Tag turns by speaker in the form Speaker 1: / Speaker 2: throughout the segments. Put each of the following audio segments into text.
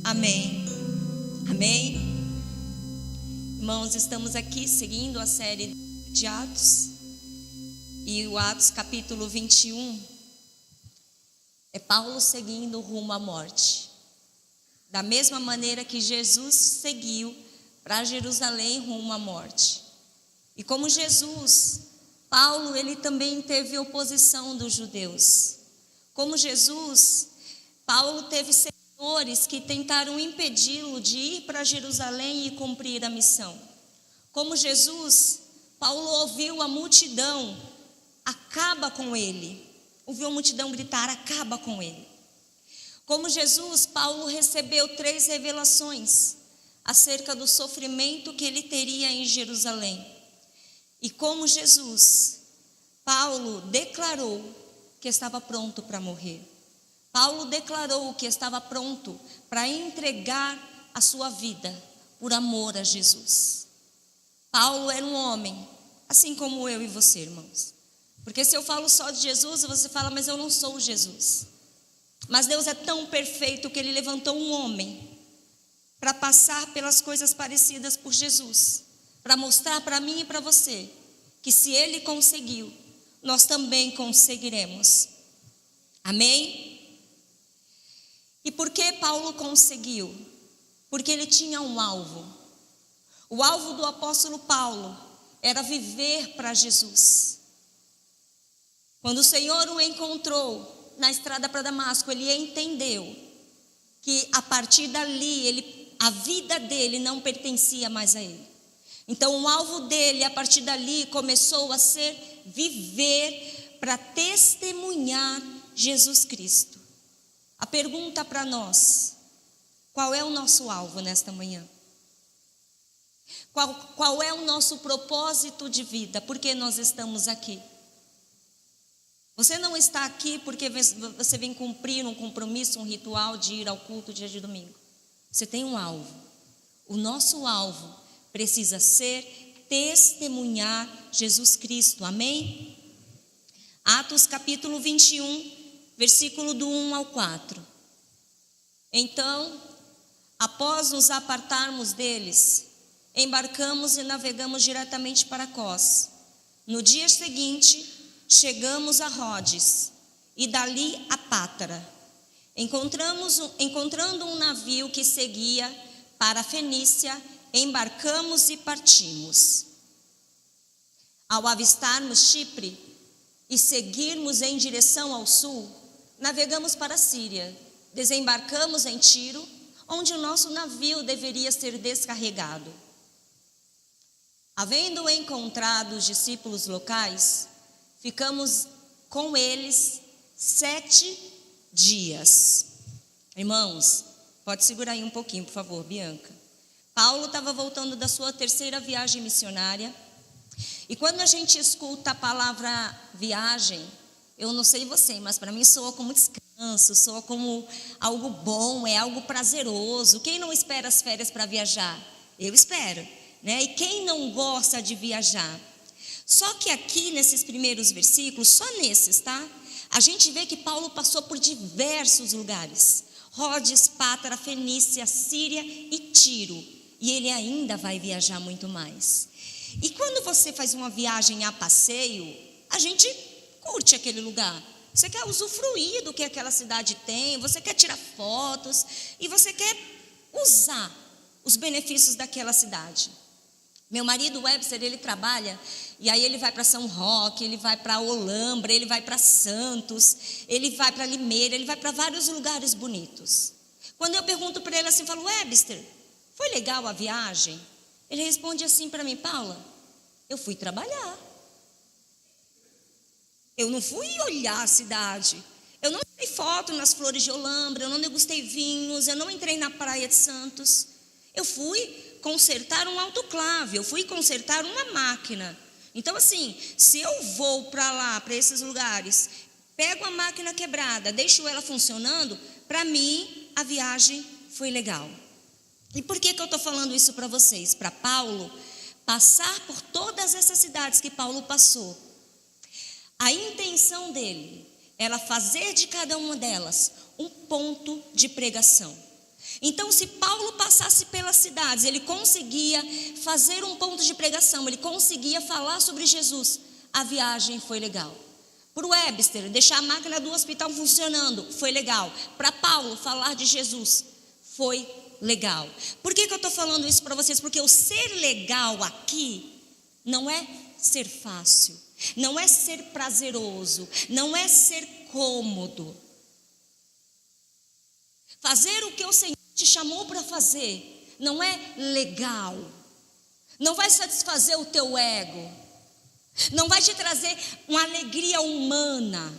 Speaker 1: Amém. Amém. Irmãos, estamos aqui seguindo a série de Atos. E o Atos capítulo 21 é Paulo seguindo rumo à morte. Da mesma maneira que Jesus seguiu para Jerusalém rumo à morte. E como Jesus, Paulo, ele também teve oposição dos judeus. Como Jesus, Paulo teve seguidores que tentaram impedi-lo de ir para Jerusalém e cumprir a missão. Como Jesus, Paulo ouviu a multidão, acaba com ele. Ouviu a multidão gritar, acaba com ele. Como Jesus, Paulo recebeu 3 revelações acerca do sofrimento que ele teria em Jerusalém. E como Jesus, Paulo declarou que estava pronto para morrer. Paulo declarou que estava pronto para entregar a sua vida por amor a Jesus. Paulo era um homem, assim como eu e você, irmãos. Porque se eu falo só de Jesus, você fala, mas eu não sou Jesus. Mas Deus é tão perfeito que Ele levantou um homem para passar pelas coisas parecidas por Jesus, para mostrar para mim e para você que se Ele conseguiu, nós também conseguiremos. Amém? E por que Paulo conseguiu? Porque ele tinha um alvo. O alvo do apóstolo Paulo era viver para Jesus. Quando o Senhor o encontrou na estrada para Damasco, ele entendeu que a partir dali, a vida dele não pertencia mais a ele. Então o alvo dele, a partir dali, começou a ser viver para testemunhar Jesus Cristo. A pergunta para nós, qual é o nosso alvo nesta manhã? Qual é o nosso propósito de vida? Por que nós estamos aqui? Você não está aqui porque você vem cumprir um compromisso, um ritual de ir ao culto dia de domingo. Você tem um alvo. O nosso alvo precisa ser testemunhar Jesus Cristo. Amém? Atos capítulo 21, versículo do 1 ao 4. Então, após nos apartarmos deles, embarcamos e navegamos diretamente para Cós. No dia seguinte, chegamos a Rodes e dali a Pátara. Encontrando um navio que seguia para a Fenícia, embarcamos e partimos. Ao avistarmos Chipre e seguirmos em direção ao sul, navegamos para a Síria. Desembarcamos em Tiro, onde o nosso navio deveria ser descarregado. Havendo encontrado os discípulos locais, ficamos com eles 7 dias. Irmãos, pode segurar aí um pouquinho, por favor, Bianca. Paulo estava voltando da sua 3ª viagem missionária. E quando a gente escuta a palavra viagem, eu não sei você, mas para mim soa como descanso, soa como algo bom, é algo prazeroso. Quem não espera as férias para viajar? Eu espero, né? E quem não gosta de viajar? Só que aqui nesses primeiros versículos, só nesses, tá? A gente vê que Paulo passou por diversos lugares. Rodes, Pátara, Fenícia, Síria e Tiro. E ele ainda vai viajar muito mais. E quando você faz uma viagem a passeio, a gente curte aquele lugar. Você quer usufruir do que aquela cidade tem, você quer tirar fotos e você quer usar os benefícios daquela cidade. Meu marido, Webster, ele trabalha e aí ele vai para São Roque, ele vai para Olambra, ele vai para Santos, ele vai para Limeira, ele vai para vários lugares bonitos. Quando eu pergunto para ele assim, falo, Webster, foi legal a viagem? Ele responde assim para mim, Paula, eu fui trabalhar. Eu não fui olhar a cidade. Eu não tirei foto nas flores de Olambra, eu não degustei vinhos, eu não entrei na praia de Santos. Eu fui consertar um autoclave, eu fui consertar uma máquina. Então assim, se eu vou para lá, para esses lugares, pego a máquina quebrada, deixo ela funcionando, para mim a viagem foi legal. E por que eu estou falando isso para vocês? Para Paulo passar por todas essas cidades que Paulo passou. A intenção dele era fazer de cada uma delas um ponto de pregação. Então, se Paulo passasse pelas cidades, ele conseguia fazer um ponto de pregação, ele conseguia falar sobre Jesus. A viagem foi legal. Para o Webster, deixar a máquina do hospital funcionando, foi legal. Para Paulo, falar de Jesus, foi legal. Por que eu estou falando isso para vocês? Porque o ser legal aqui não é ser fácil, não é ser prazeroso, não é ser cômodo. Fazer o que o Senhor te chamou para fazer não é legal, não vai satisfazer o teu ego, não vai te trazer uma alegria humana.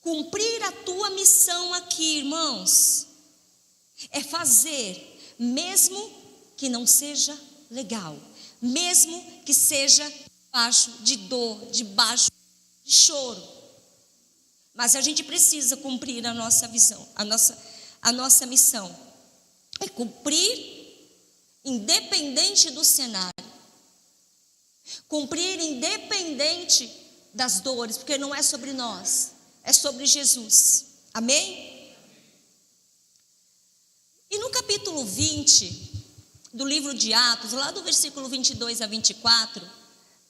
Speaker 1: Cumprir a tua missão aqui, irmãos, é fazer, mesmo que não seja legal, mesmo que seja debaixo de dor, debaixo de choro. Mas a gente precisa cumprir a nossa visão, a nossa missão. É cumprir independente do cenário. Cumprir independente das dores, porque não é sobre nós, é sobre Jesus. Amém? E no capítulo 20 do livro de Atos, lá do versículo 22 a 24,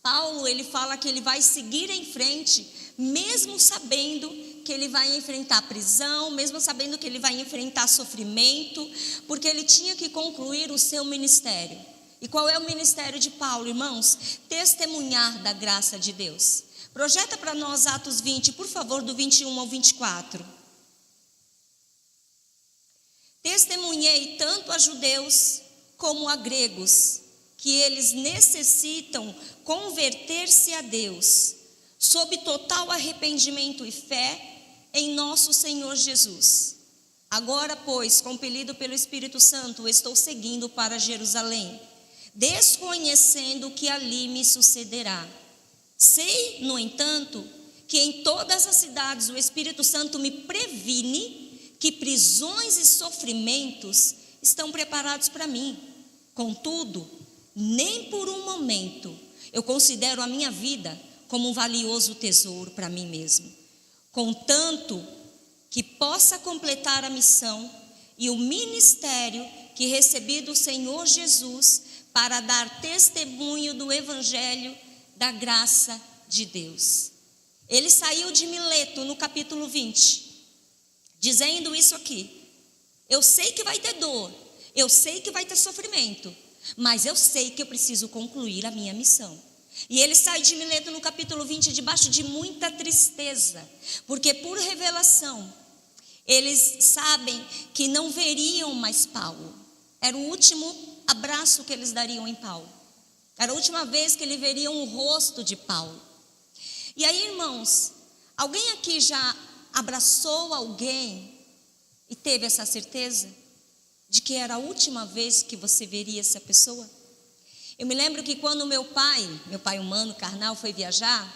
Speaker 1: Paulo, ele fala que ele vai seguir em frente, mesmo sabendo que ele vai enfrentar prisão, mesmo sabendo que ele vai enfrentar sofrimento, porque ele tinha que concluir o seu ministério. E qual é o ministério de Paulo, irmãos? Testemunhar da graça de Deus. Projeta para nós Atos 20, por favor, do 21 ao 24. Testemunhei tanto a judeus como a gregos, que eles necessitam converter-se a Deus, sob total arrependimento e fé em nosso Senhor Jesus. Agora, pois, compelido pelo Espírito Santo, estou seguindo para Jerusalém, desconhecendo o que ali me sucederá. Sei, no entanto, que em todas as cidades o Espírito Santo me previne que prisões e sofrimentos estão preparados para mim. Contudo, nem por um momento eu considero a minha vida como um valioso tesouro para mim mesmo, contanto que possa completar a missão e o ministério que recebi do Senhor Jesus para dar testemunho do Evangelho da graça de Deus. Ele saiu de Mileto no capítulo 20, dizendo isso aqui: eu sei que vai ter dor, eu sei que vai ter sofrimento, mas eu sei que eu preciso concluir a minha missão. E ele sai de Mileto no capítulo 20 debaixo de muita tristeza, porque por revelação eles sabem que não veriam mais Paulo. Era o último abraço que eles dariam em Paulo, era a última vez que eles veriam o rosto de Paulo. E aí, irmãos, alguém aqui já abraçou alguém e teve essa certeza de que era a última vez que você veria essa pessoa? Eu me lembro que quando meu pai humano, carnal, foi viajar,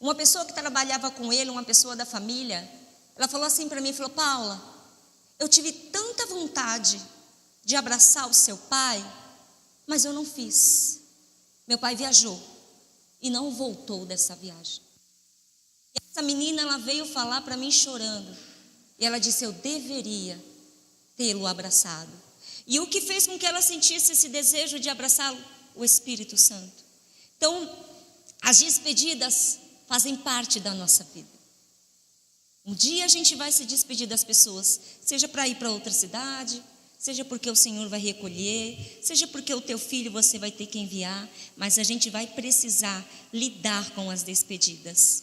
Speaker 1: uma pessoa que trabalhava com ele, uma pessoa da família, ela falou assim para mim, falou: Paula, eu tive tanta vontade de abraçar o seu pai, mas eu não fiz. Meu pai viajou e não voltou dessa viagem. E essa menina, ela veio falar para mim chorando, e ela disse: eu deveria tê-lo abraçado. E o que fez com que ela sentisse esse desejo de abraçá-lo? O Espírito Santo. Então, as despedidas fazem parte da nossa vida. Um dia a gente vai se despedir das pessoas, seja para ir para outra cidade, seja porque o Senhor vai recolher, seja porque o teu filho você vai ter que enviar, mas a gente vai precisar lidar com as despedidas.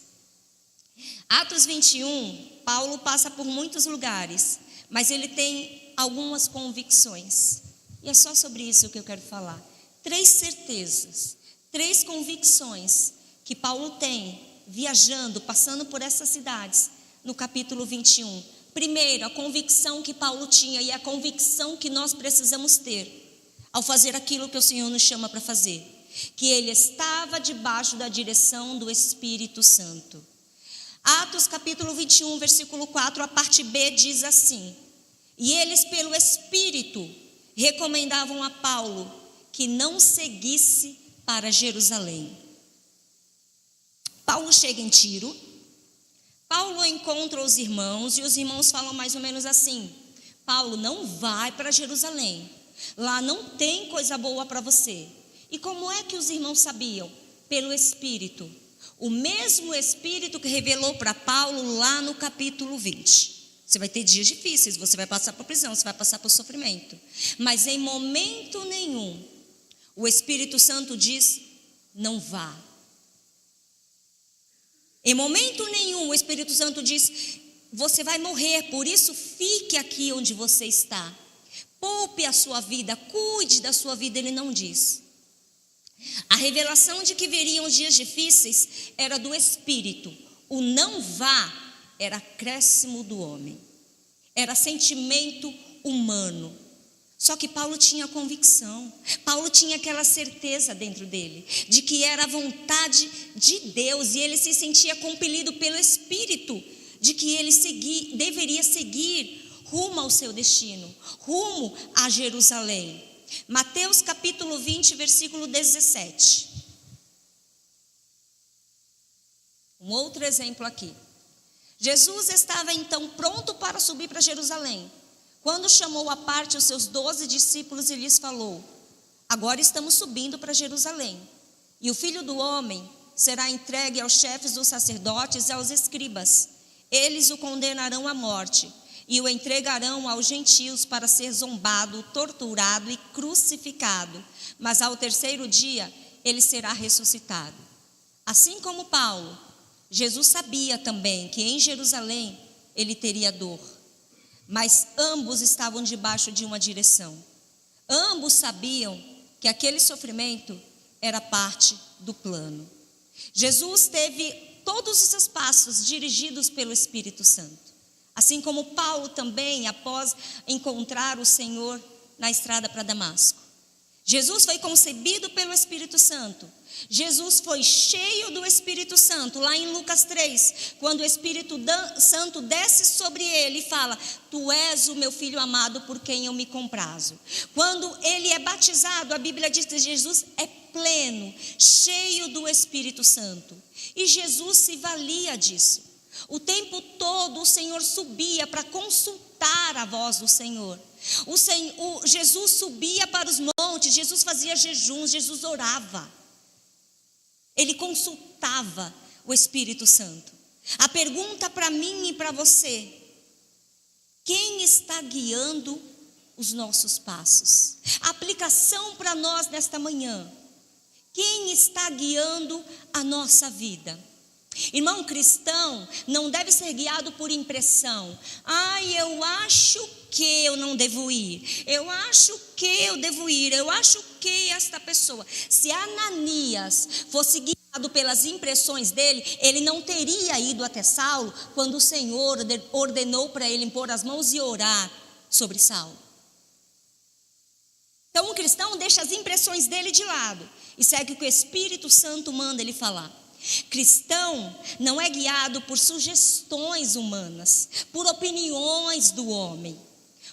Speaker 1: Atos 21, Paulo passa por muitos lugares, mas ele tem algumas convicções, e é só sobre isso que eu quero falar. 3 certezas, 3 convicções que Paulo tem viajando, passando por essas cidades, no capítulo 21. Primeiro, a convicção que Paulo tinha, e a convicção que nós precisamos ter ao fazer aquilo que o Senhor nos chama para fazer, que ele estava debaixo da direção do Espírito Santo. Atos capítulo 21, versículo 4, a parte B diz assim: e eles pelo Espírito recomendavam a Paulo que não seguisse para Jerusalém. Paulo chega em Tiro, Paulo encontra os irmãos, e os irmãos falam mais ou menos assim: Paulo, não vai para Jerusalém, lá não tem coisa boa para você. E como é que os irmãos sabiam? Pelo Espírito, o mesmo Espírito que revelou para Paulo lá no capítulo 20. Você vai ter dias difíceis, você vai passar por prisão, você vai passar por sofrimento, mas em momento nenhum o Espírito Santo diz: não vá. Em momento nenhum o Espírito Santo diz: você vai morrer, por isso fique aqui onde você está, poupe a sua vida, cuide da sua vida. Ele não diz. A revelação de que viriam dias difíceis era do Espírito. O não vá era acréscimo do homem, era sentimento humano. Só que Paulo tinha convicção, Paulo tinha aquela certeza dentro dele, de que era a vontade de Deus, e ele se sentia compelido pelo Espírito, de que ele deveria seguir rumo ao seu destino, rumo a Jerusalém. Mateus capítulo 20, versículo 17. Um outro exemplo aqui. Jesus estava então pronto para subir para Jerusalém, quando chamou à parte os seus 12 discípulos e lhes falou: agora estamos subindo para Jerusalém, e o Filho do Homem será entregue aos chefes dos sacerdotes e aos escribas. Eles o condenarão à morte e o entregarão aos gentios para ser zombado, torturado e crucificado, mas ao terceiro dia ele será ressuscitado. Assim como Paulo, Jesus sabia também que em Jerusalém ele teria dor, mas ambos estavam debaixo de uma direção. Ambos sabiam que aquele sofrimento era parte do plano. Jesus teve todos os seus passos dirigidos pelo Espírito Santo, assim como Paulo também, após encontrar o Senhor na estrada para Damasco. Jesus foi concebido pelo Espírito Santo. Jesus foi cheio do Espírito Santo. Lá em Lucas 3, quando o Espírito Santo desce sobre ele e fala: tu és o meu filho amado por quem eu me comprazo. Quando ele é batizado, a Bíblia diz que Jesus é pleno, cheio do Espírito Santo. E Jesus se valia disso. O tempo todo o Senhor subia para consultar a voz do Senhor. Jesus subia para os montes, Jesus fazia jejuns, Jesus orava. Ele consultava o Espírito Santo. A pergunta para mim e para você: quem está guiando os nossos passos? A aplicação para nós nesta manhã: quem está guiando a nossa vida? Irmão, cristão não deve ser guiado por impressão. Eu acho que eu não devo ir, eu acho que eu devo ir, eu acho que esta pessoa. Se Ananias fosse guiado pelas impressões dele, ele não teria ido até Saulo quando o Senhor ordenou para ele impor as mãos e orar sobre Saulo. Então o cristão deixa as impressões dele de lado e segue o que o Espírito Santo manda ele falar. Cristão não é guiado por sugestões humanas, por opiniões do homem.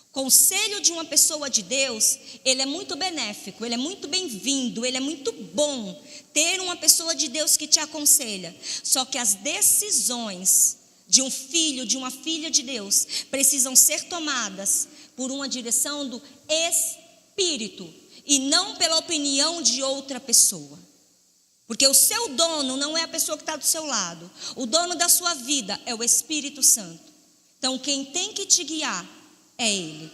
Speaker 1: O conselho de uma pessoa de Deus, ele é muito benéfico, ele é muito bem-vindo, ele é muito bom ter uma pessoa de Deus que te aconselha. Só que as decisões de um filho, de uma filha de Deus, precisam ser tomadas por uma direção do Espírito e não pela opinião de outra pessoa. Porque o seu dono não é a pessoa que está do seu lado. O dono da sua vida é o Espírito Santo. Então quem tem que te guiar é Ele.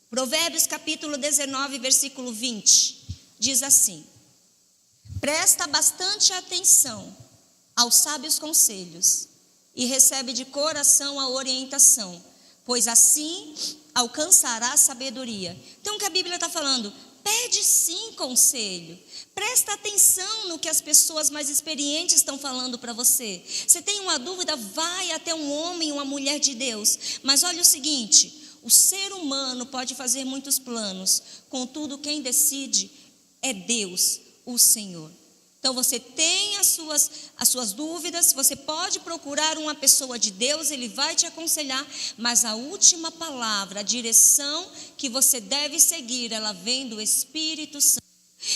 Speaker 1: Provérbios capítulo 19, versículo 20, diz assim: presta bastante atenção aos sábios conselhos e recebe de coração a orientação, pois assim alcançará a sabedoria. Então o que a Bíblia está falando? Pede sim conselho, presta atenção no que as pessoas mais experientes estão falando para você. Você tem uma dúvida, vai até um homem, uma mulher de Deus. Mas olha o seguinte: o ser humano pode fazer muitos planos, contudo quem decide é Deus, o Senhor. Então você tem as suas dúvidas, você pode procurar uma pessoa de Deus, ele vai te aconselhar, mas a última palavra, a direção que você deve seguir, ela vem do Espírito Santo.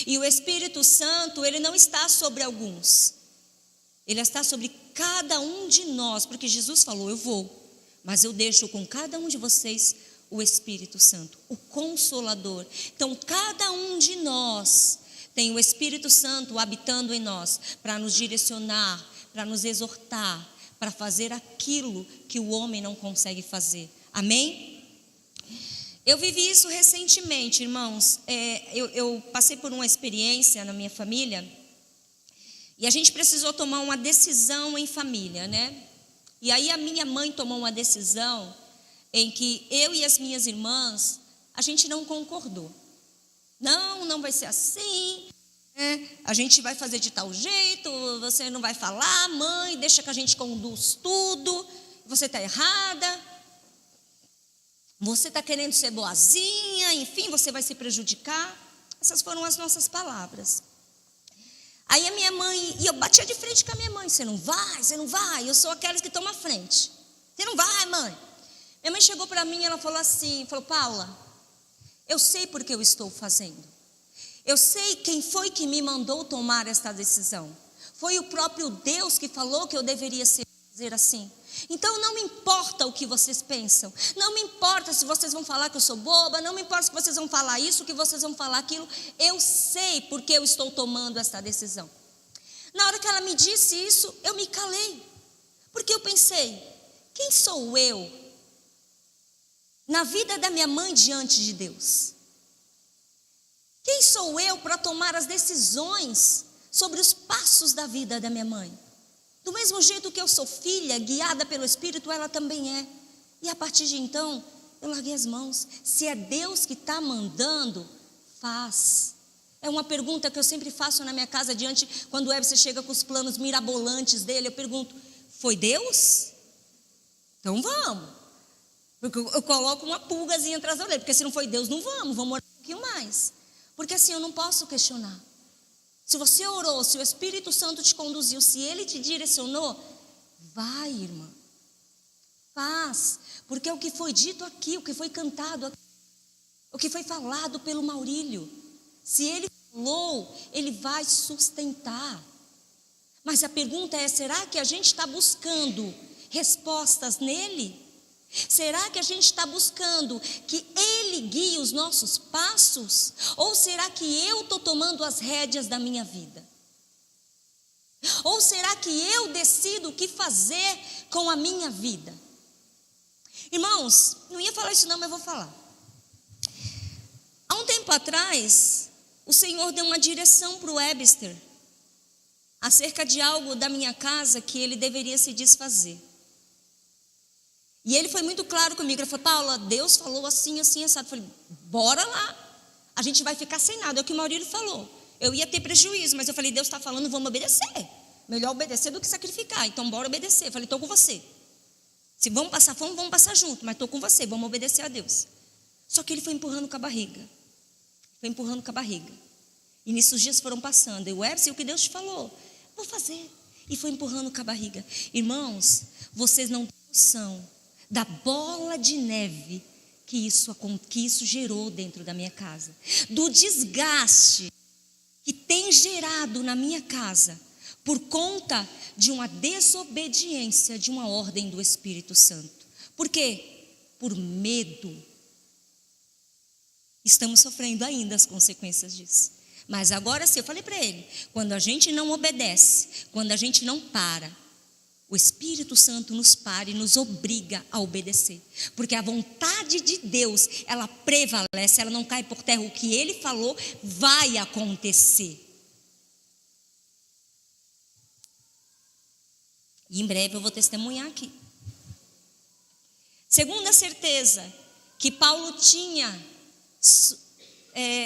Speaker 1: E o Espírito Santo, ele não está sobre alguns, ele está sobre cada um de nós, porque Jesus falou: eu vou, mas eu deixo com cada um de vocês o Espírito Santo, o Consolador. Então, cada um de nós tem o Espírito Santo habitando em nós, para nos direcionar, para nos exortar, para fazer aquilo que o homem não consegue fazer. Amém? Eu vivi isso recentemente, irmãos. Eu passei por uma experiência na minha família, e a gente precisou tomar uma decisão em família, né? E aí a minha mãe tomou uma decisão em que eu e as minhas irmãs, a gente não concordou. Não vai ser assim, né? A gente vai fazer de tal jeito, você não vai falar, mãe, deixa que a gente conduz tudo, você está errada, você está querendo ser boazinha, enfim, você vai se prejudicar. Essas foram as nossas palavras. Aí a minha mãe, e eu batia de frente com a minha mãe, você não vai, eu sou aquelas que tomam a frente. Você não vai, mãe. Minha mãe chegou para mim e ela falou assim, Paula, eu sei porque eu estou fazendo. Eu sei quem foi que me mandou tomar esta decisão. Foi o próprio Deus que falou que eu deveria fazer assim. Então não me importa o que vocês pensam, não me importa se vocês vão falar que eu sou boba, não me importa se vocês vão falar isso, que vocês vão falar aquilo. Eu sei porque eu estou tomando esta decisão. Na hora que ela me disse isso, eu me calei, porque eu pensei, quem sou eu na vida da minha mãe diante de Deus? Quem sou eu para tomar as decisões sobre os passos da vida da minha mãe? Do mesmo jeito que eu sou filha, guiada pelo Espírito, ela também é. E a partir de então, eu larguei as mãos. Se é Deus que está mandando, faz. É uma pergunta que eu sempre faço na minha casa, quando o Ebser chega com os planos mirabolantes dele, eu pergunto, foi Deus? Então vamos. Porque eu coloco uma pulgazinha atrás da orelha, porque se não foi Deus, não vamos orar um pouquinho mais. Porque assim eu não posso questionar. Se você orou, se o Espírito Santo te conduziu, se Ele te direcionou, vai, irmã, faz, porque é o que foi dito aqui, o que foi cantado aqui, o que foi falado pelo Maurílio. Se Ele falou, Ele vai sustentar. Mas a pergunta é, será que a gente está buscando respostas nele? Será que a gente está buscando que Ele guie os nossos passos? Ou será que eu estou tomando as rédeas da minha vida? Ou será que eu decido o que fazer com a minha vida? Irmãos, não ia falar isso não, mas vou falar. Há um tempo atrás, o Senhor deu uma direção para o Ebster acerca de algo da minha casa que ele deveria se desfazer. E ele foi muito claro comigo, ele falou, Paula, Deus falou assim, assim, assado. Eu falei, bora lá, a gente vai ficar sem nada, é o que o Maurílio falou. Eu ia ter prejuízo, mas eu falei, Deus está falando, vamos obedecer. Melhor obedecer do que sacrificar, então bora obedecer. Eu falei, estou com você. Se vamos passar fome, vamos passar junto, mas estou com você, vamos obedecer a Deus. Só que ele foi empurrando com a barriga. E nisso os dias foram passando, e o Ebser, o que Deus te falou, vou fazer. E foi empurrando com a barriga. Irmãos, vocês não têm noção da bola de neve que isso gerou dentro da minha casa, do desgaste que tem gerado na minha casa, por conta de uma desobediência de uma ordem do Espírito Santo. Por quê? Por medo. Estamos sofrendo ainda as consequências disso. Mas agora sim, eu falei para ele, quando a gente não obedece, quando a gente não para, o Espírito Santo nos para e nos obriga a obedecer. Porque a vontade de Deus, ela prevalece, ela não cai por terra. O que Ele falou vai acontecer. E em breve eu vou testemunhar aqui. Segunda certeza que Paulo tinha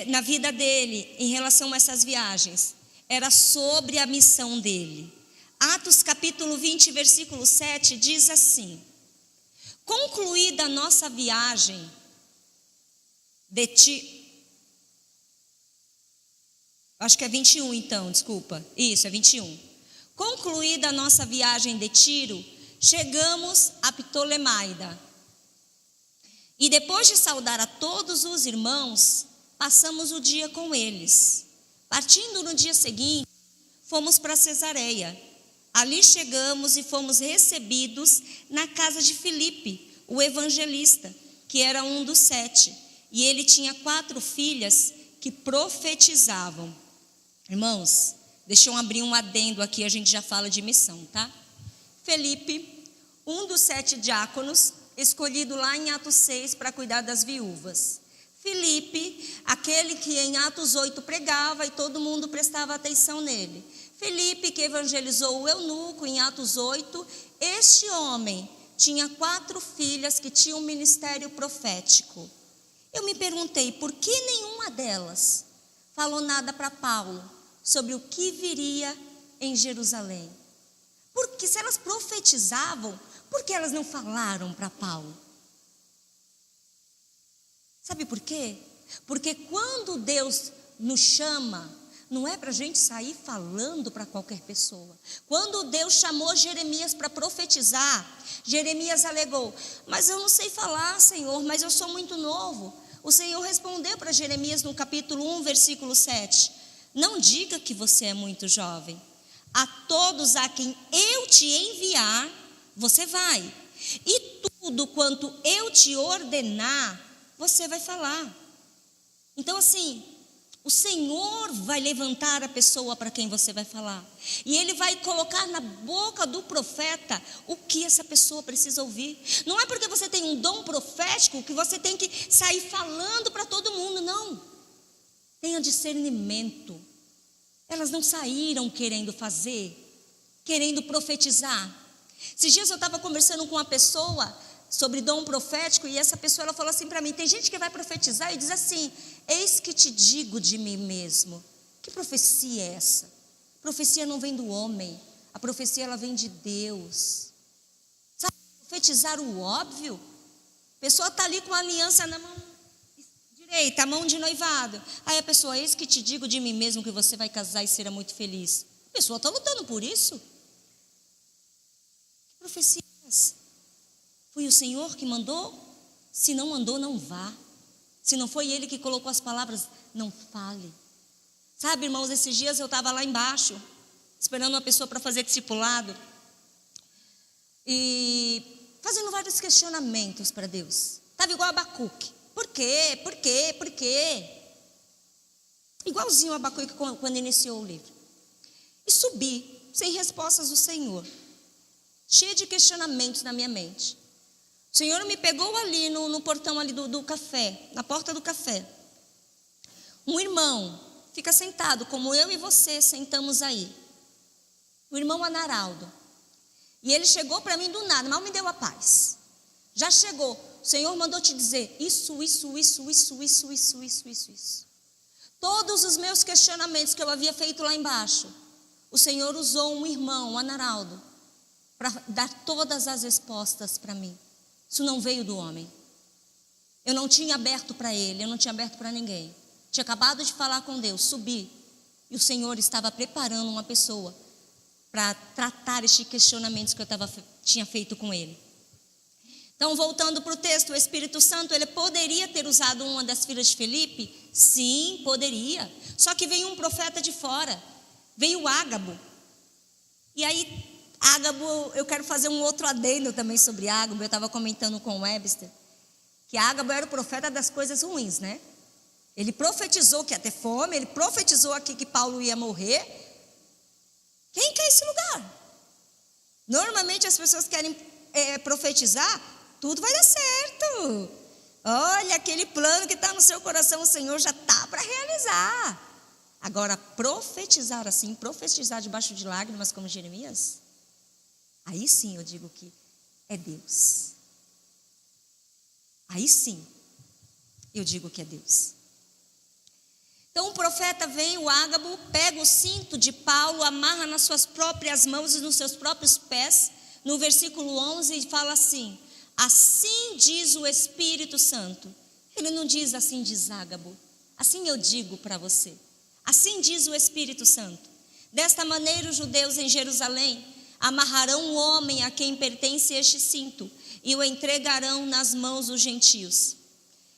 Speaker 1: na vida dele, em relação a essas viagens, era sobre a missão dele. Atos capítulo 20, versículo 7, diz assim: concluída a nossa viagem de Tiro, acho que é 21 então, desculpa, isso, é 21. Concluída a nossa viagem de Tiro, chegamos a Ptolemaida. E depois de saudar a todos os irmãos, passamos o dia com eles. Partindo no dia seguinte, fomos para Cesareia. Ali chegamos e fomos recebidos na casa de Filipe, o evangelista, que que era um dos 7. E ele tinha 4 filhas que profetizavam. Irmãos, deixa eu abrir um adendo aqui, a gente já fala de missão, tá? Felipe, um dos 7 diáconos, escolhido lá em Atos 6 para cuidar das viúvas. Felipe, aquele que em Atos 8 pregava e todo mundo prestava atenção nele. Felipe, que evangelizou o eunuco em Atos 8, este homem tinha 4 filhas que tinham um ministério profético. Eu me perguntei, por que nenhuma delas falou nada para Paulo sobre o que viria em Jerusalém? Porque se elas profetizavam, por que elas não falaram para Paulo? Sabe por quê? Porque quando Deus nos chama, não é para a gente sair falando para qualquer pessoa. Quando Deus chamou Jeremias para profetizar, Jeremias alegou: mas eu não sei falar, Senhor, mas eu sou muito novo. O Senhor respondeu para Jeremias no capítulo 1, versículo 7: não diga que você é muito jovem. A todos a quem eu te enviar, você vai. E tudo quanto eu te ordenar, você vai falar. Então assim, o Senhor vai levantar a pessoa para quem você vai falar. E Ele vai colocar na boca do profeta o que essa pessoa precisa ouvir. Não é porque você tem um dom profético que você tem que sair falando para todo mundo, não. Tenha discernimento. Elas não saíram querendo fazer, querendo profetizar. Esses dias eu estava conversando com uma pessoa sobre dom profético, e essa pessoa ela falou assim para mim: tem gente que vai profetizar e diz assim: eis que te digo de mim mesmo. Que profecia é essa? A profecia não vem do homem, a profecia ela vem de Deus. Sabe, profetizar o óbvio? A pessoa está ali com a aliança na mão direita, a mão de noivado. Aí a pessoa: eis que te digo de mim mesmo que você vai casar e será muito feliz. A pessoa está lutando por isso. Que profecia é essa? Foi o Senhor que mandou? Se não mandou, não vá. Se não foi Ele que colocou as palavras, não fale. Sabe, irmãos, esses dias eu estava lá embaixo, esperando uma pessoa para fazer discipulado, e fazendo vários questionamentos para Deus. Estava igual a Abacuque. Por quê? Por quê? Por quê? Igualzinho a Abacuque quando iniciou o livro. E subi, sem respostas do Senhor, cheia de questionamentos na minha mente. O Senhor me pegou ali no portão ali do café, na porta do café. Um irmão fica sentado, como eu e você sentamos aí. O irmão Anaraldo. E ele chegou para mim do nada, mal me deu a paz. Já chegou. O Senhor mandou te dizer isso. Todos os meus questionamentos que eu havia feito lá embaixo, o Senhor usou um irmão, o Anaraldo, para dar todas as respostas para mim. Isso não veio do homem. Eu não tinha aberto para ele, eu não tinha aberto para ninguém. Tinha acabado de falar com Deus, subi. E o Senhor estava preparando uma pessoa para tratar estes questionamentos que eu tinha feito com ele. Então, voltando para o texto, o Espírito Santo, ele poderia ter usado uma das filhas de Felipe? Sim, poderia. Só que veio um profeta de fora, veio Ágabo. E aí, Ágabo, eu quero fazer um outro adendo também sobre Ágabo. Eu estava comentando com o Webster, que Ágabo era o profeta das coisas ruins, né? Ele profetizou que ia ter fome, ele profetizou aqui que Paulo ia morrer. Quem quer esse lugar? Normalmente as pessoas querem profetizar, tudo vai dar certo. Olha, aquele plano que está no seu coração, o Senhor já está para realizar. Agora, profetizar assim, profetizar debaixo de lágrimas como Jeremias, aí sim eu digo que é Deus. Aí sim eu digo que é Deus. Então o profeta vem, o Ágabo, pega o cinto de Paulo, amarra nas suas próprias mãos e nos seus próprios pés, no versículo 11, e fala assim: assim diz o Espírito Santo. Ele não diz assim diz Ágabo, assim eu digo para você. Assim diz o Espírito Santo: desta maneira os judeus em Jerusalém amarrarão um homem a quem pertence este cinto e o entregarão nas mãos dos gentios.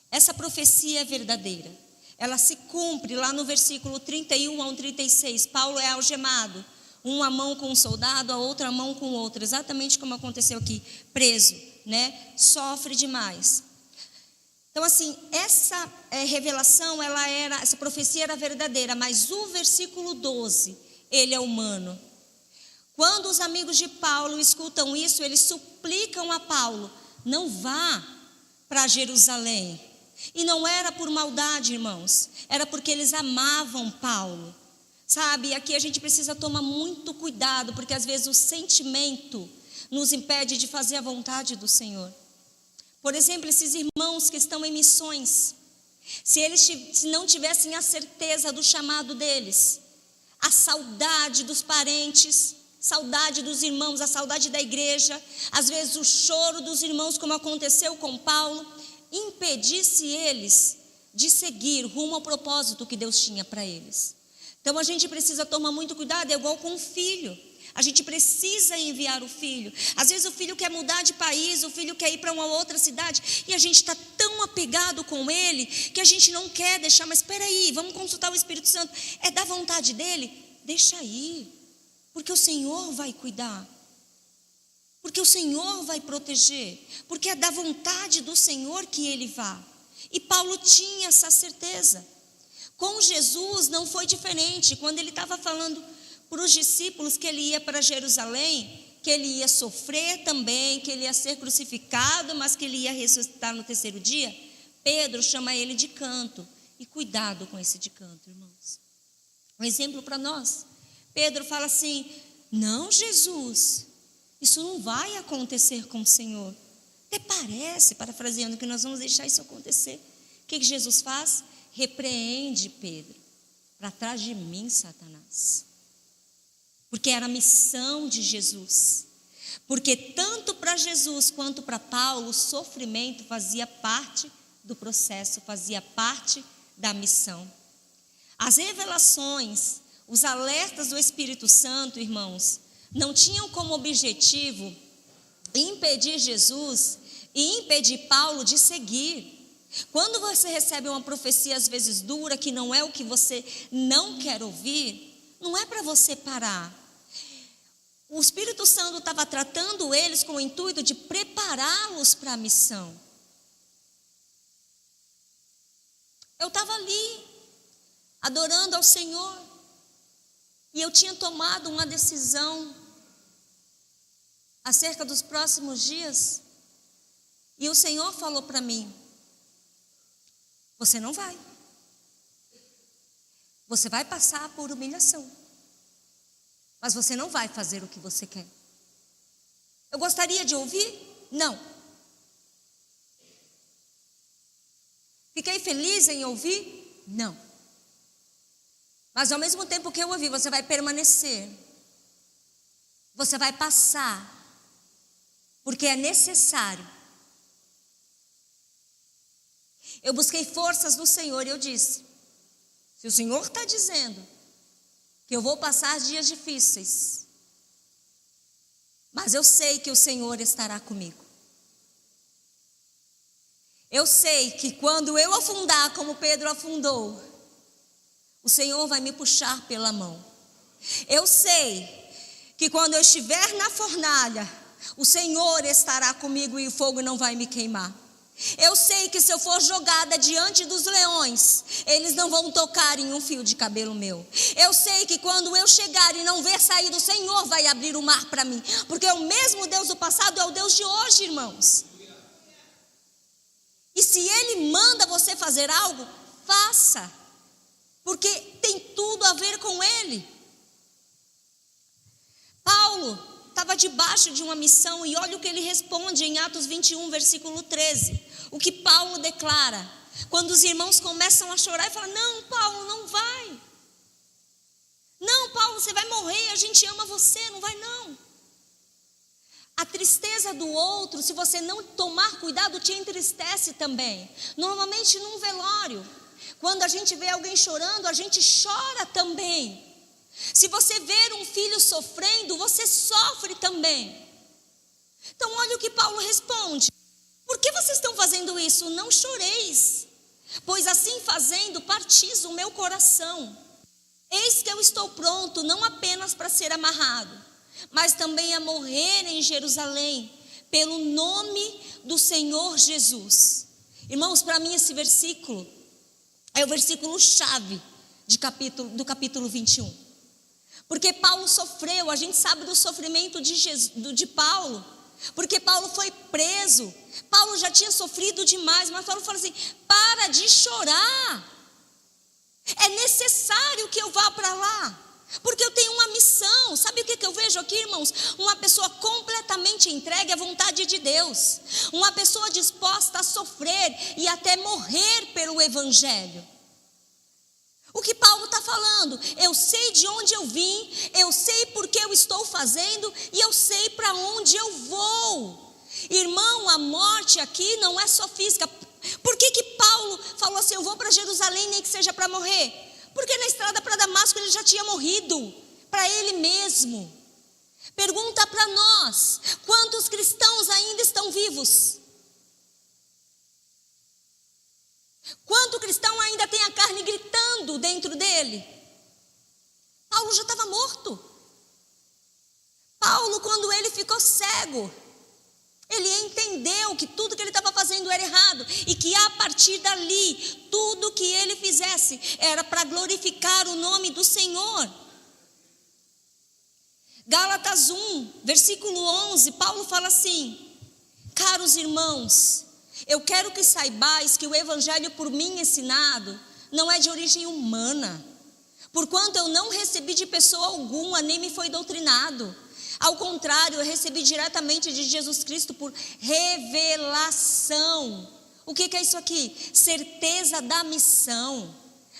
Speaker 1: Essa profecia é verdadeira. Ela se cumpre lá no versículo 31 ao 36. Paulo é algemado, uma mão com um soldado, a outra mão com outro, exatamente como aconteceu aqui, preso, né? Sofre demais. Então assim, essa revelação, essa profecia era verdadeira, mas o versículo 12, ele é humano. Quando os amigos de Paulo escutam isso, eles suplicam a Paulo: não vá para Jerusalém. E não era por maldade, irmãos, era porque eles amavam Paulo. Sabe, aqui a gente precisa tomar muito cuidado, porque às vezes o sentimento nos impede de fazer a vontade do Senhor. Por exemplo, esses irmãos que estão em missões, se não tivessem a certeza do chamado deles, a saudade dos parentes, saudade dos irmãos, a saudade da igreja, às vezes o choro dos irmãos, como aconteceu com Paulo, impedisse eles de seguir rumo ao propósito que Deus tinha para eles. Então a gente precisa tomar muito cuidado, é igual com o filho. A gente precisa enviar o filho. Às vezes o filho quer mudar de país, o filho quer ir para uma outra cidade, e a gente está tão apegado com ele, que a gente não quer deixar. Mas espera aí, vamos consultar o Espírito Santo. É da vontade dele? Deixa aí, porque o Senhor vai cuidar, porque o Senhor vai proteger, porque é da vontade do Senhor que ele vá. E Paulo tinha essa certeza. Com Jesus não foi diferente. Quando ele estava falando para os discípulos que ele ia para Jerusalém, que ele ia sofrer também, que ele ia ser crucificado, mas que ele ia ressuscitar no terceiro dia, Pedro chama ele de canto. E cuidado com esse de canto, irmãos. Um exemplo para nós. Pedro fala assim: não, Jesus, isso não vai acontecer com o Senhor. Até parece, parafraseando, que nós vamos deixar isso acontecer. O que Jesus faz? Repreende Pedro: para trás de mim, Satanás. Porque era a missão de Jesus. Porque tanto para Jesus quanto para Paulo, o sofrimento fazia parte do processo, fazia parte da missão. As revelações, os alertas do Espírito Santo, irmãos, não tinham como objetivo impedir Jesus e impedir Paulo de seguir. Quando você recebe uma profecia às vezes dura, que não é o que você não quer ouvir, não é para você parar. O Espírito Santo estava tratando eles com o intuito de prepará-los para a missão. Eu estava ali, adorando ao Senhor, e eu tinha tomado uma decisão acerca dos próximos dias, e o Senhor falou para mim: você não vai. Você vai passar por humilhação, mas você não vai fazer o que você quer. Eu gostaria de ouvir? Não. Fiquei feliz em ouvir? Não. Mas ao mesmo tempo que eu ouvi, você vai permanecer. Você vai passar, porque é necessário. Eu busquei forças no Senhor e eu disse: se o Senhor está dizendo que eu vou passar dias difíceis, mas eu sei que o Senhor estará comigo. Eu sei que quando eu afundar como Pedro afundou, o Senhor vai me puxar pela mão. Eu sei que quando eu estiver na fornalha, o Senhor estará comigo e o fogo não vai me queimar. Eu sei que se eu for jogada diante dos leões, eles não vão tocar em um fio de cabelo meu. Eu sei que quando eu chegar e não ver saída, o Senhor vai abrir o mar para mim. Porque o mesmo Deus do passado é o Deus de hoje, irmãos. E se Ele manda você fazer algo, faça. Porque tem tudo a ver com Ele. Paulo estava debaixo de uma missão, e olha o que ele responde em Atos 21, versículo 13. O que Paulo declara, quando os irmãos começam a chorar e falam: não, Paulo, não vai. Não, Paulo, você vai morrer, a gente ama você, não vai não. A tristeza do outro, se você não tomar cuidado, te entristece também. Normalmente num velório, quando a gente vê alguém chorando, a gente chora também. Se você ver um filho sofrendo, você sofre também. Então olha o que Paulo responde: por que vocês estão fazendo isso? Não choreis, pois assim fazendo partis o meu coração. Eis que eu estou pronto, não apenas para ser amarrado, mas também a morrer em Jerusalém, pelo nome do Senhor Jesus. Irmãos, para mim esse versículo é o versículo chave do capítulo 21. Porque Paulo sofreu, a gente sabe do sofrimento de Paulo, porque Paulo foi preso, Paulo já tinha sofrido demais, mas Paulo fala assim: para de chorar, é necessário que eu vá para lá, porque eu tenho uma missão. Sabe o que eu vejo aqui, irmãos? Uma pessoa completamente entregue à vontade de Deus, uma pessoa disposta a sofrer e até morrer pelo evangelho. O que Paulo está falando? Eu sei de onde eu vim, eu sei por que eu estou fazendo e eu sei para onde eu vou. Irmão, a morte aqui não é só física. Por que Paulo falou assim: eu vou para Jerusalém nem que seja para morrer? Porque na estrada para Damasco ele já tinha morrido, para ele mesmo. Pergunta para nós: quantos cristãos ainda estão vivos? Quanto cristão ainda tem a carne gritando dentro dele? Paulo já estava morto. Paulo, quando ele ficou cego, ele entendeu que tudo que ele estava fazendo era errado e que a partir dali, tudo que ele fizesse era para glorificar o nome do Senhor. Gálatas 1, versículo 11, Paulo fala assim: caros irmãos, eu quero que saibais que o evangelho por mim ensinado não é de origem humana, porquanto eu não recebi de pessoa alguma, nem me foi doutrinado. Ao contrário, eu recebi diretamente de Jesus Cristo por revelação. O que é isso aqui? Certeza da missão.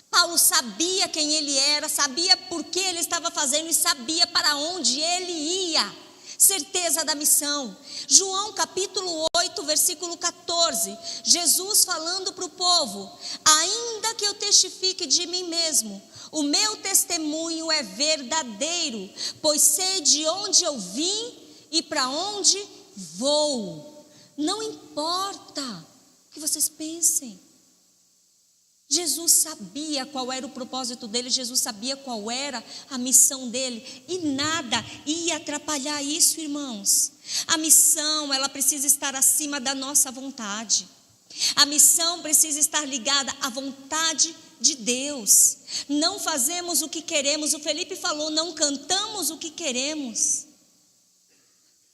Speaker 1: Paulo sabia quem ele era, sabia por que ele estava fazendo e sabia para onde ele ia. Certeza da missão. João capítulo 8, versículo 14, Jesus falando para o povo: ainda que eu testifique de mim mesmo, o meu testemunho é verdadeiro, pois sei de onde eu vim e para onde vou. Não importa o que vocês pensem. Jesus sabia qual era o propósito dele, Jesus sabia qual era a missão dele, e nada ia atrapalhar isso, irmãos. A missão, ela precisa estar acima da nossa vontade. A missão precisa estar ligada à vontade de Deus. Não fazemos o que queremos, o Felipe falou, não cantamos o que queremos.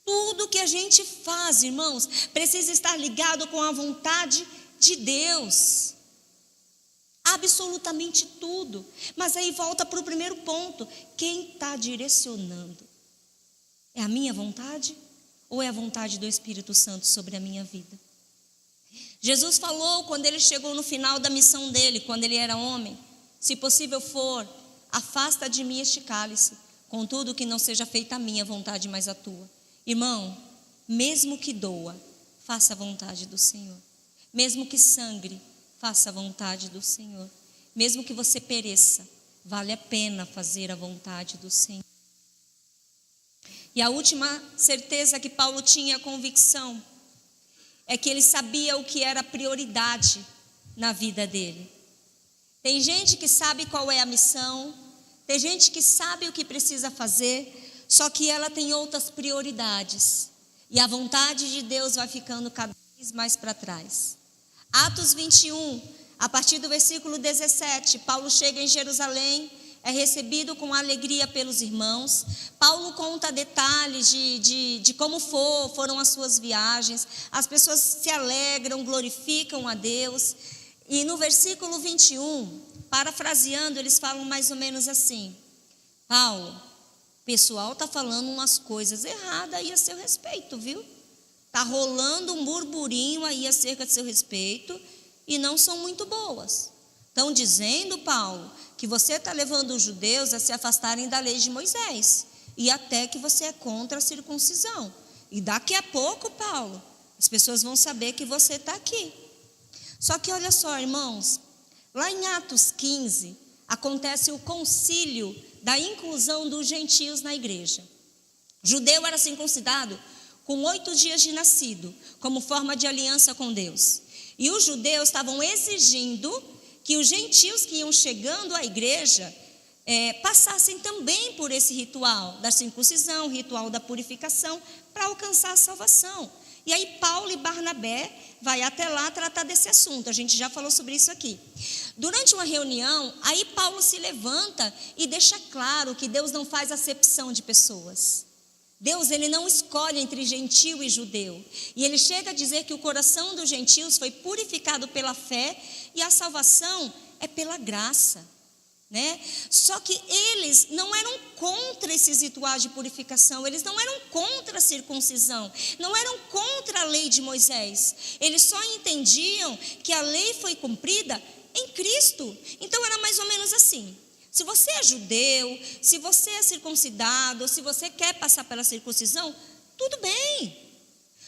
Speaker 1: Tudo que a gente faz, irmãos, precisa estar ligado com a vontade de Deus. Absolutamente tudo. Mas aí volta para o primeiro ponto: quem está direcionando? É a minha vontade ou é a vontade do Espírito Santo sobre a minha vida? Jesus falou quando ele chegou no final da missão dele, quando ele era homem: se possível for, afasta de mim este cálice, contudo que não seja feita a minha vontade, mas a tua. Irmão, mesmo que doa, faça a vontade do Senhor. Mesmo que sangre, faça a vontade do Senhor. Mesmo que você pereça, vale a pena fazer a vontade do Senhor. E a última certeza que Paulo tinha convicção é que ele sabia o que era prioridade na vida dele. Tem gente que sabe qual é a missão, tem gente que sabe o que precisa fazer, só que ela tem outras prioridades. E a vontade de Deus vai ficando cada vez mais para trás. Atos 21, a partir do versículo 17, Paulo chega em Jerusalém, é recebido com alegria pelos irmãos. Paulo conta detalhes de como foram as suas viagens. As pessoas se alegram, glorificam a Deus. E no versículo 21, parafraseando, eles falam mais ou menos assim: Paulo, o pessoal está falando umas coisas erradas aí a seu respeito, viu? Está rolando um burburinho aí acerca de seu respeito e não são muito boas. Estão dizendo, Paulo, que você está levando os judeus a se afastarem da lei de Moisés e até que você é contra a circuncisão. E daqui a pouco, Paulo, as pessoas vão saber que você está aqui. Só que olha só, irmãos, lá em Atos 15 acontece o concílio da inclusão dos gentios na igreja. O judeu era circuncidado com 8 dias de nascido, como forma de aliança com Deus. E os judeus estavam exigindo que os gentios que iam chegando à igreja passassem também por esse ritual da circuncisão, ritual da purificação, para alcançar a salvação. E aí Paulo e Barnabé vai até lá tratar desse assunto. A gente já falou sobre isso aqui. Durante uma reunião, aí Paulo se levanta e deixa claro que Deus não faz acepção de pessoas. Deus, ele não escolhe entre gentio e judeu. E ele chega a dizer que o coração dos gentios foi purificado pela fé e a salvação é pela graça. Né? Só que eles não eram contra esses rituais de purificação, eles não eram contra a circuncisão, não eram contra a lei de Moisés. Eles só entendiam que a lei foi cumprida em Cristo. Então era mais ou menos assim: se você é judeu, se você é circuncidado, se você quer passar pela circuncisão, tudo bem.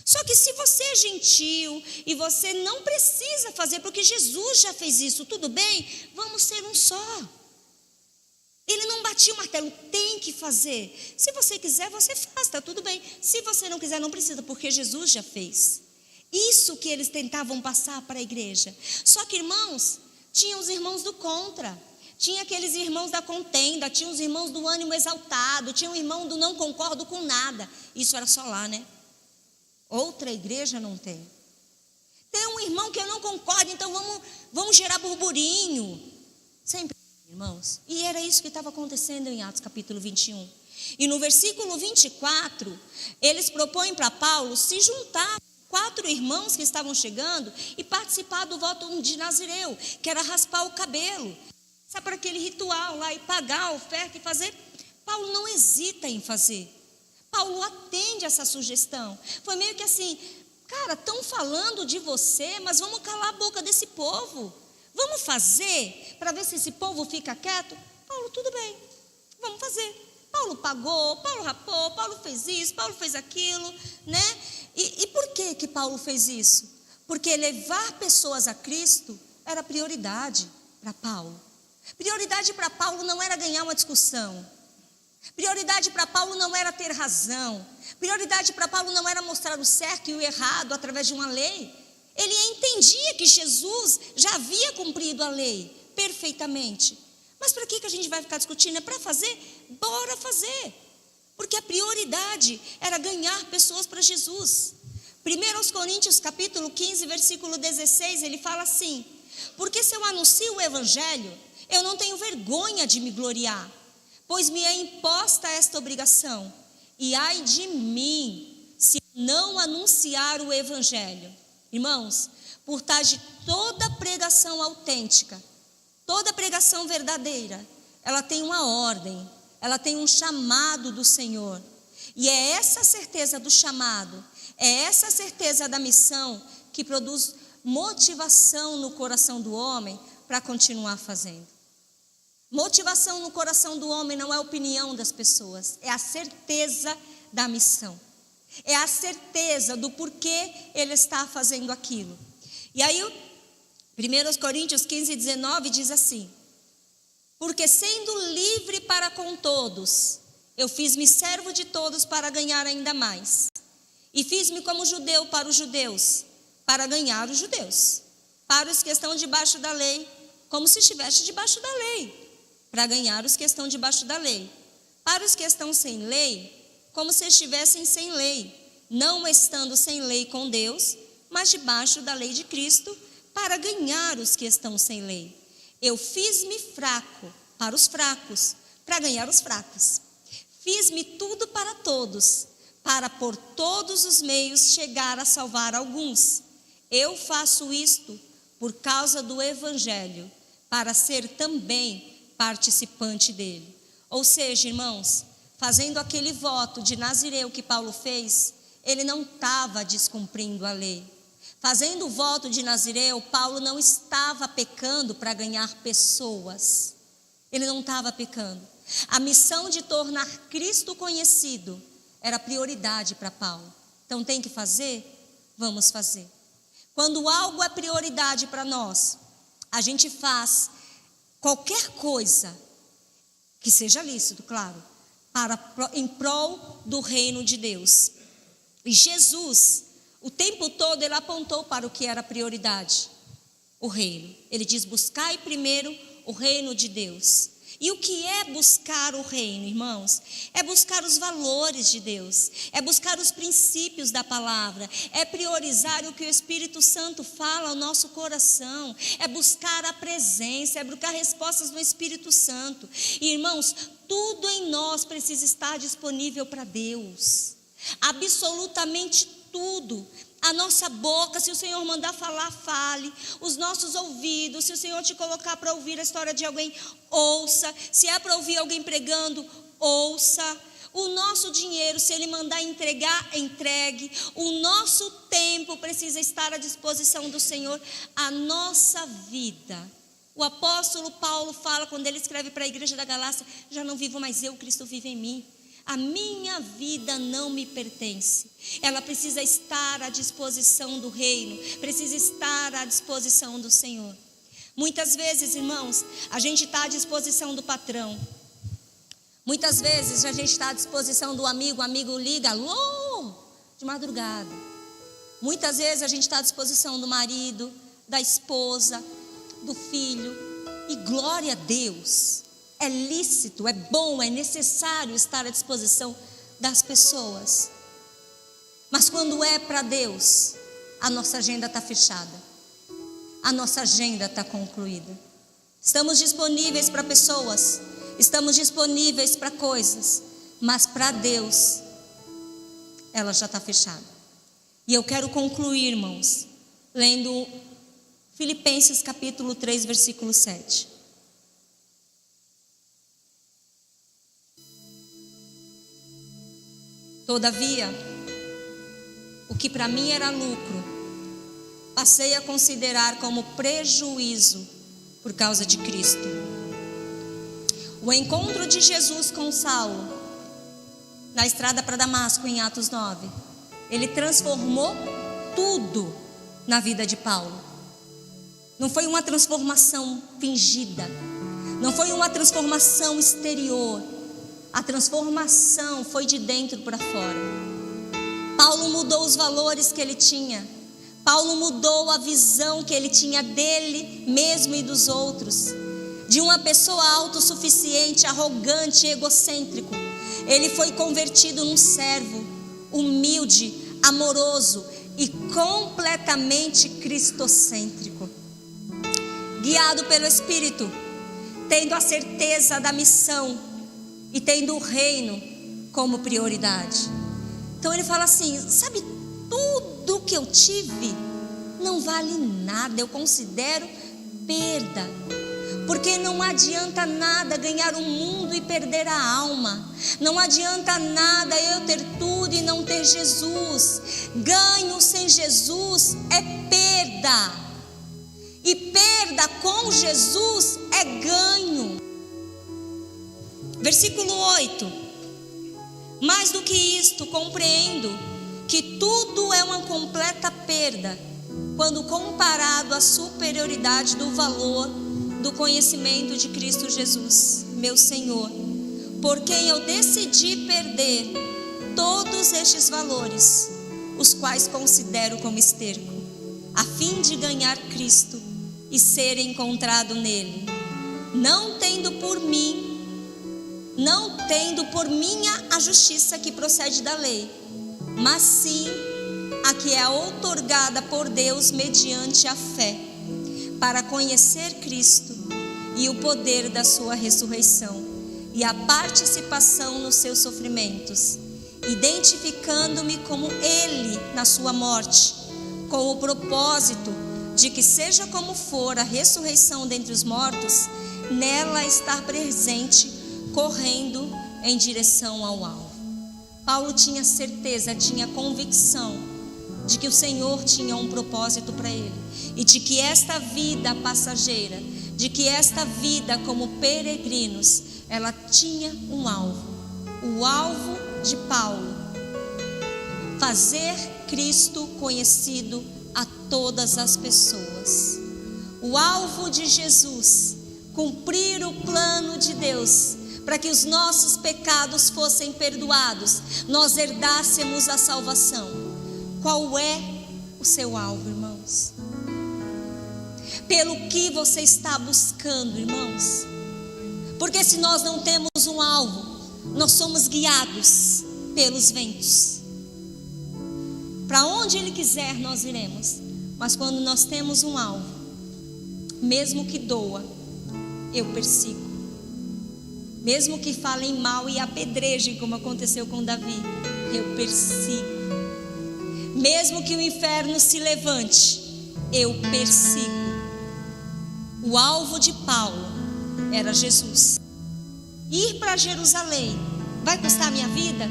Speaker 1: Só que se você é gentil e você não precisa fazer, porque Jesus já fez isso, tudo bem, vamos ser um só. Ele não batia o martelo, tem que fazer. Se você quiser, você faz, está tudo bem. Se você não quiser, não precisa, porque Jesus já fez. Isso que eles tentavam passar para a igreja. Só que, irmãos, tinha os irmãos do contra. Tinha aqueles irmãos da contenda, tinha os irmãos do ânimo exaltado, tinha o irmão do não concordo com nada. Isso era só lá, né? Outra igreja não tem. Tem um irmão que eu não concordo, então vamos gerar burburinho. Sempre. Irmãos, e era isso que estava acontecendo em Atos capítulo 21. E no versículo 24, eles propõem para Paulo se juntar 4 irmãos que estavam chegando e participar do voto de Nazireu, que era raspar o cabelo, sabe, para aquele ritual lá e pagar a oferta e fazer. Paulo não hesita em fazer. Paulo atende essa sugestão. Foi meio que assim: cara, estão falando de você, mas vamos calar a boca desse povo. Vamos fazer para ver se esse povo fica quieto? Paulo, tudo bem, vamos fazer. Paulo pagou, Paulo rapou, Paulo fez isso, Paulo fez aquilo, né? E por que Paulo fez isso? Porque levar pessoas a Cristo era prioridade para Paulo. Prioridade para Paulo não era ganhar uma discussão. Prioridade para Paulo não era ter razão. Prioridade para Paulo não era mostrar o certo e o errado através de uma lei. Ele entendia que Jesus já havia cumprido a lei perfeitamente. Mas para que a gente vai ficar discutindo? É para fazer? Bora fazer. Porque a prioridade era ganhar pessoas para Jesus. 1 Coríntios capítulo 15, versículo 16, ele fala assim: porque se eu anuncio o evangelho, eu não tenho vergonha de me gloriar, pois me é imposta esta obrigação. E ai de mim, se não anunciar o evangelho. Irmãos, por trás de toda pregação autêntica, toda pregação verdadeira, ela tem uma ordem, ela tem um chamado do Senhor. E é essa certeza do chamado, é essa certeza da missão que produz motivação no coração do homem para continuar fazendo. Motivação no coração do homem não é a opinião das pessoas, é a certeza da missão. É a certeza do porquê ele está fazendo aquilo. E aí, 1 Coríntios 15, 19 diz assim: porque sendo livre para com todos, eu fiz-me servo de todos para ganhar ainda mais. E fiz-me como judeu para os judeus, para ganhar os judeus. Para os que estão debaixo da lei, como se estivesse debaixo da lei, para ganhar os que estão debaixo da lei. Para os que estão sem lei, como se estivessem sem lei, não estando sem lei com Deus, mas debaixo da lei de Cristo, para ganhar os que estão sem lei. Eu fiz-me fraco para os fracos, para ganhar os fracos. Fiz-me tudo para todos, para por todos os meios chegar a salvar alguns. Eu faço isto por causa do evangelho, para ser também participante dele. Ou seja, irmãos, fazendo aquele voto de Nazireu que Paulo fez, ele não estava descumprindo a lei. Fazendo o voto de Nazireu, Paulo não estava pecando para ganhar pessoas. Ele não estava pecando. A missão de tornar Cristo conhecido era prioridade para Paulo. Então tem que fazer? Vamos fazer. Quando algo é prioridade para nós, a gente faz qualquer coisa que seja lícito, claro, em prol do reino de Deus. E Jesus, o tempo todo, ele apontou para o que era prioridade: o reino. Ele diz: buscai primeiro o reino de Deus. E o que é buscar o reino, irmãos? É buscar os valores de Deus, é buscar os princípios da palavra, é priorizar o que o Espírito Santo fala ao nosso coração, é buscar a presença, é buscar respostas do Espírito Santo. E, irmãos, tudo em nós precisa estar disponível para Deus, absolutamente tudo. A nossa boca, se o Senhor mandar falar, fale. Os nossos ouvidos, se o Senhor te colocar para ouvir a história de alguém, ouça. Se é para ouvir alguém pregando, ouça. O nosso dinheiro, se Ele mandar entregar, entregue. O nosso tempo precisa estar à disposição do Senhor. A nossa vida. O apóstolo Paulo fala, quando ele escreve para a igreja da Galácia: já não vivo mais eu, Cristo vive em mim. A minha vida não me pertence. Ela precisa estar à disposição do reino, precisa estar à disposição do Senhor. Muitas vezes, irmãos, a gente está à disposição do patrão. Muitas vezes a gente está à disposição do amigo, o amigo liga, alô, de madrugada. Muitas vezes a gente está à disposição do marido, da esposa, do filho. E glória a Deus. É lícito, é bom, é necessário estar à disposição das pessoas. Mas quando é para Deus, a nossa agenda está fechada. A nossa agenda está concluída. Estamos disponíveis para pessoas, estamos disponíveis para coisas, mas para Deus, ela já está fechada. E eu quero concluir, irmãos, lendo Filipenses capítulo 3, versículo 7. Todavia, o que para mim era lucro, passei a considerar como prejuízo por causa de Cristo. O encontro de Jesus com Saulo, na estrada para Damasco, em Atos 9, ele transformou tudo na vida de Paulo. Não foi uma transformação fingida, não foi uma transformação exterior. A transformação foi de dentro para fora. Paulo mudou os valores que ele tinha. Paulo mudou a visão que ele tinha dele mesmo e dos outros. De uma pessoa autossuficiente, arrogante e egocêntrico, ele foi convertido num servo humilde, amoroso e completamente cristocêntrico. Guiado pelo Espírito, tendo a certeza da missão e tendo o reino como prioridade. Então ele fala assim: sabe, tudo que eu tive não vale nada, eu considero perda. Porque não adianta nada ganhar o mundo e perder a alma. Não adianta nada eu ter tudo e não ter Jesus. Ganho sem Jesus é perda. E perda com Jesus é ganho. Versículo 8: mais do que isto, compreendo que tudo é uma completa perda, quando comparado à superioridade do valor do conhecimento de Cristo Jesus, meu Senhor, por quem eu decidi perder todos estes valores, os quais considero como esterco, a fim de ganhar Cristo e ser encontrado nele, não tendo por minha a justiça que procede da lei, mas sim a que é outorgada por Deus mediante a fé, para conhecer Cristo e o poder da sua ressurreição e a participação nos seus sofrimentos, identificando-me como Ele na sua morte, com o propósito de que, seja como for a ressurreição dentre os mortos, nela estar presente, correndo em direção ao alvo. Paulo tinha certeza, tinha convicção de que o Senhor tinha um propósito para ele, e de que esta vida passageira, de que esta vida como peregrinos, ela tinha um alvo. O alvo de Paulo: fazer Cristo conhecido a todas as pessoas. O alvo de Jesus: cumprir o plano de Deus, para que os nossos pecados fossem perdoados, nós herdássemos a salvação. Qual é o seu alvo, irmãos? Pelo que você está buscando, irmãos? Porque se nós não temos um alvo, nós somos guiados pelos ventos. Para onde Ele quiser nós iremos. Mas quando nós temos um alvo, mesmo que doa, eu persigo. Mesmo que falem mal e apedrejem, como aconteceu com Davi, eu persigo. Mesmo que o inferno se levante, eu persigo. O alvo de Paulo era Jesus. Ir para Jerusalém vai custar a minha vida?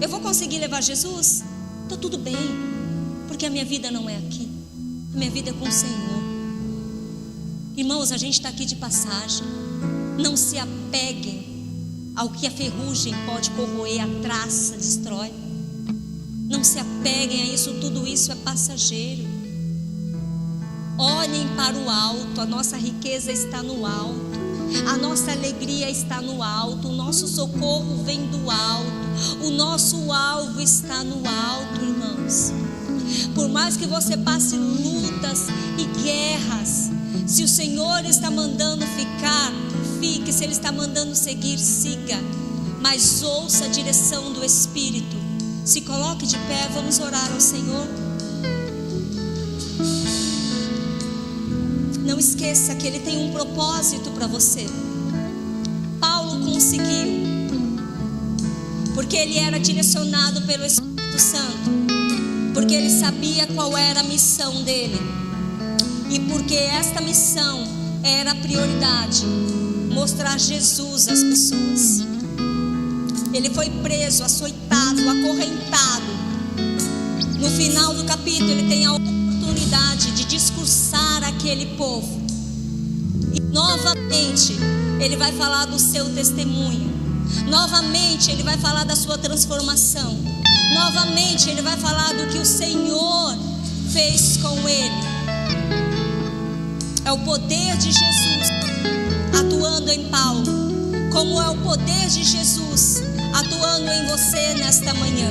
Speaker 1: Eu vou conseguir levar Jesus? Está tudo bem, porque a minha vida não é aqui. A minha vida é com o Senhor. Irmãos, a gente está aqui de passagem. Não se apeguem ao que a ferrugem pode corroer, a traça destrói. Não se apeguem a isso, tudo isso é passageiro. Olhem para o alto, a nossa riqueza está no alto. A nossa alegria está no alto, o nosso socorro vem do alto, o nosso alvo está no alto, irmãos. Por mais que você passe lutas e guerras, se o Senhor está mandando ficar, fique. Se Ele está mandando seguir, siga. Mas ouça a direção do Espírito. Se coloque de pé, vamos orar ao Senhor. Não esqueça que Ele tem um propósito para você. Paulo conseguiu, porque ele era direcionado pelo Espírito Santo, porque ele sabia qual era a missão dele, e porque esta missão era a prioridade: mostrar Jesus às pessoas. Ele foi preso, açoitado, acorrentado. No final do capítulo ele tem a oportunidade de discursar aquele povo, e novamente ele vai falar do seu testemunho. Novamente ele vai falar da sua transformação. Novamente ele vai falar do que o Senhor fez com ele. É o poder de Jesus atuando em Paulo, como é o poder de Jesus atuando em você nesta manhã.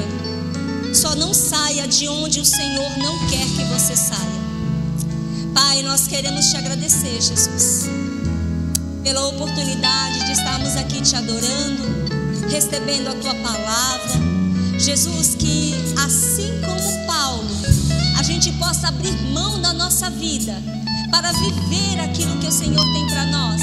Speaker 1: Só não saia de onde o Senhor não quer que você saia. Pai, nós queremos te agradecer, Jesus, pela oportunidade de estarmos aqui te adorando, recebendo a tua palavra. Jesus, que assim como Paulo, a gente possa abrir mão da nossa vida para viver aquilo que o Senhor tem para nós.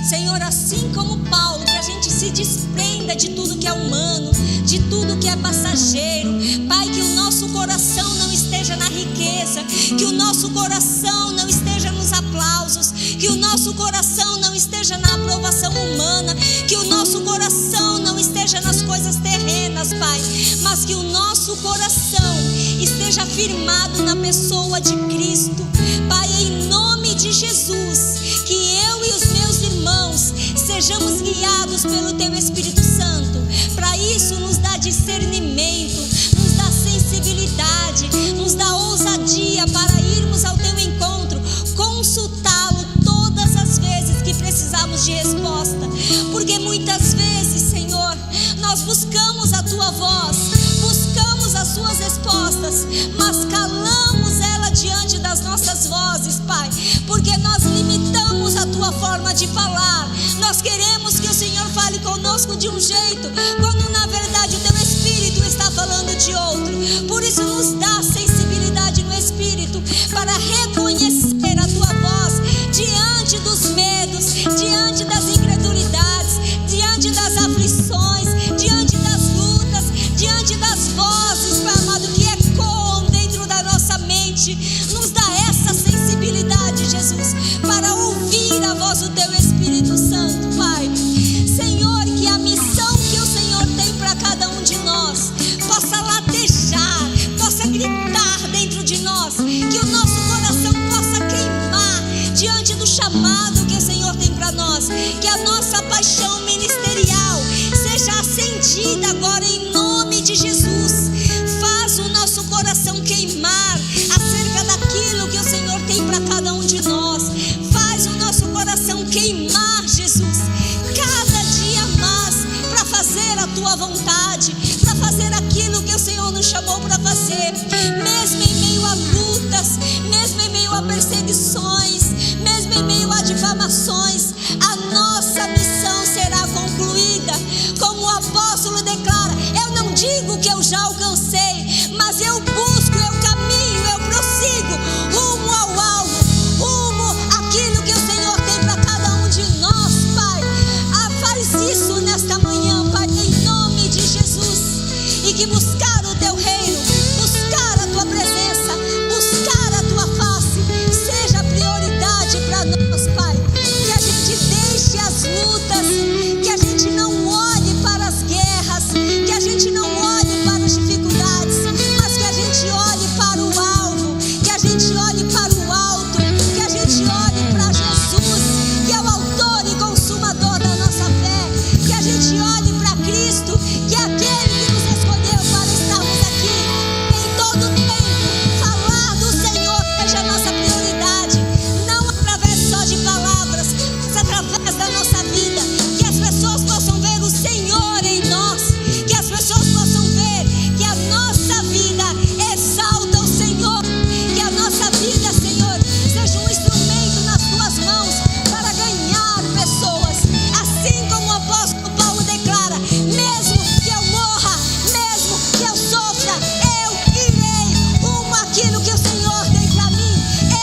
Speaker 1: Senhor, assim como Paulo, que a gente se desprenda de tudo que é humano, de tudo que é passageiro. Pai, que o nosso coração não esteja na riqueza, que o nosso coração não esteja nos aplausos, que o nosso coração não esteja na aprovação humana, que o nosso coração não esteja nas coisas terrenas, Pai, mas que o nosso coração esteja firmado na pessoa de Cristo. Pai, em nome de Jesus, que eu e os meus irmãos sejamos guiados pelo Teu Espírito Santo. Para isso nos dá discernimento, nos dá sensibilidade, nos dá ousadia para irmos ao Teu encontro, consultá-lo todas as vezes que precisamos de resposta. Porque muitas vezes, Senhor, nós buscamos a Tua voz, buscamos as Suas respostas, mas calamos ela diante das nossas vozes, Pai, porque nós limitamos a Tua forma de falar. Nós queremos que o Senhor fale conosco de um jeito, quando na verdade o Teu Espírito está falando de outro. Por isso nos dá sensibilidade no Espírito para reconhecer a Tua voz diante dos medos, diante das incredulidades, diante das aflições, diante das lutas, diante das vozes, Pai amado, que ecoam dentro da nossa mente. Nos dá essa sensibilidade, Jesus, para ouvir a voz do Teu Espírito Santo, Pai. Senhor, que a missão que o Senhor tem para cada um de nós possa latejar, possa gritar dentro de nós, que o nosso coração possa queimar diante do chamado que o Senhor tem para nós, que a nossa paixão ministerial seja acendida agora em nome de Jesus. Faz o nosso coração queimar acerca daquilo que o Senhor tem para cada um de nós. Faz o nosso coração queimar, Jesus, cada dia mais, para fazer a Tua vontade, para fazer aquilo que o Senhor nos chamou para fazer. Mesmo em meio a lutas, mesmo em meio a perseguições, mesmo em meio a difamações, a nossa missão mas eu busco, eu caminho, eu prossigo rumo ao alvo, rumo àquilo que o Senhor tem para cada um de nós, Pai. Faz isso nesta manhã, Pai, em nome de Jesus. E que buscar o Teu reino, buscar a Tua presença, buscar a Tua face, seja prioridade para nós, Pai. Que a gente deixe as lutas, que a gente não olhe para as guerras, que a gente não olhe para as dificuldades, mas que a gente olhe para o alvo, que a gente olhe para o alto, que a gente olhe para Jesus, que é o autor e consumador da nossa fé, que a gente olhe para Cristo, que é aquele que nos escolheu para estarmos aqui em todo tempo. Falar do Senhor seja a nossa prioridade, não através só de palavras, mas através da nossa vida. Que as pessoas possam ver o Senhor em nós, que as pessoas possam ver que a nossa vida exalta o Senhor, que a nossa vida, Senhor, seja um instrumento nas Tuas mãos para ganhar pessoas. Assim como o apóstolo Paulo declara: mesmo que eu morra, mesmo que eu sofra, eu irei rumo àquilo que o Senhor tem para mim.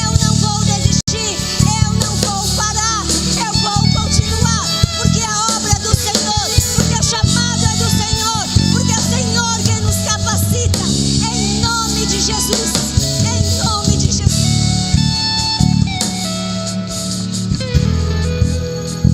Speaker 1: Eu não vou desistir, eu não vou parar, eu vou continuar, porque a obra é do Senhor, porque o chamado é do Senhor, porque é o Senhor quem nos capacita, em nome de Jesus.